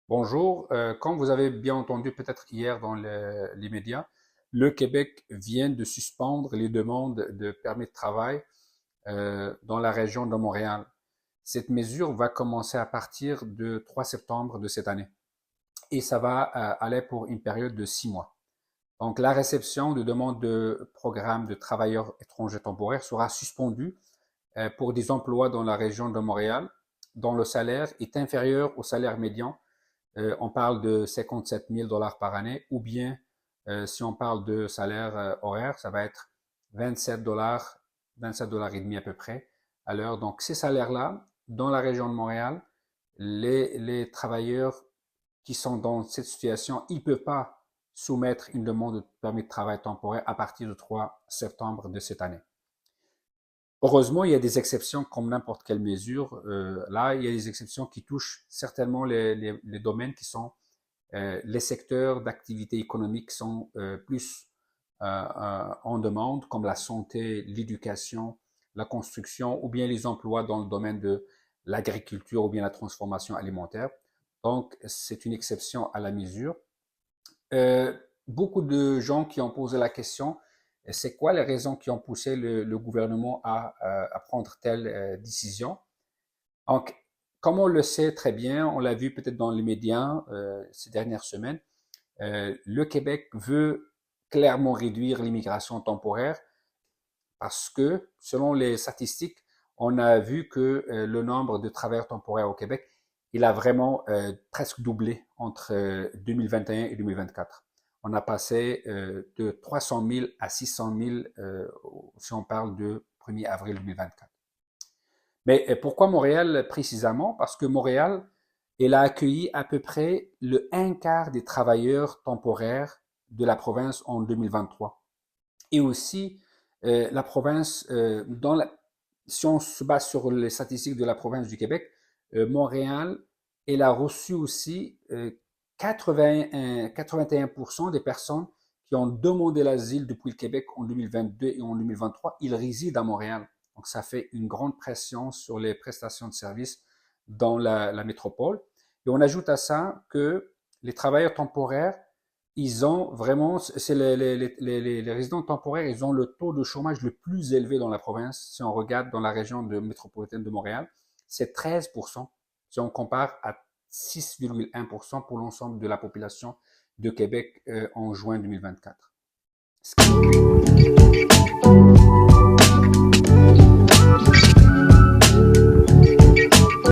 Bonjour. Comme vous avez bien entendu peut-être hier dans les médias, le Québec vient de suspendre les demandes de permis de travail dans la région de Montréal. Cette mesure va commencer à partir de 3 septembre de cette année et ça va aller pour une période de 6 mois. Donc la réception de demandes de programmes de travailleurs étrangers temporaires sera suspendue pour des emplois dans la région de Montréal dont le salaire est inférieur au salaire médian. On parle de 57 000 dollars par année, ou bien si on parle de salaire horaire, ça va être 27 dollars, 27 dollars et demi à peu près à l'heure. Donc ces salaires-là, dans la région de Montréal, les travailleurs qui sont dans cette situation, ils ne peuvent pas soumettre une demande de permis de travail temporaire à partir du 3 septembre de cette année. Heureusement, il y a des exceptions comme n'importe quelle mesure. Là, il y a des exceptions qui touchent certainement les domaines qui sont les secteurs d'activité économique qui sont plus en demande, comme la santé, l'éducation, la construction, ou bien les emplois dans le domaine de l'agriculture ou bien la transformation alimentaire. Donc, c'est une exception à la mesure. Euh, Beaucoup de gens qui ont posé la question, c'est quoi les raisons qui ont poussé le gouvernement à prendre telle décision? Donc, comme on le sait très bien, on l'a vu peut-être dans les médias ces dernières semaines, le Québec veut clairement réduire l'immigration temporaire parce que, selon les statistiques, on a vu que le nombre de travailleurs temporaires au Québec, il a vraiment presque doublé entre 2021 et 2024. On a passé de 300 000 à 600 000 si on parle de 1er avril 2024. Mais pourquoi Montréal précisément? Parce que Montréal, elle a accueilli à peu près le un quart des travailleurs temporaires de la province en 2023. Et aussi, la province, si on se base sur les statistiques de la province du Québec, Montréal, elle a reçu aussi 81% des personnes qui ont demandé l'asile depuis le Québec en 2022 et en 2023, ils résident à Montréal. Donc, ça fait une grande pression sur les prestations de services dans la métropole. Et on ajoute à ça que les travailleurs temporaires, ils ont vraiment, c'est les résidents temporaires, ils ont le taux de chômage le plus élevé dans la province. Si on regarde dans la région métropolitaine de Montréal, c'est 13%. Si on compare à 6,1% pour l'ensemble de la population de Québec en juin 2024.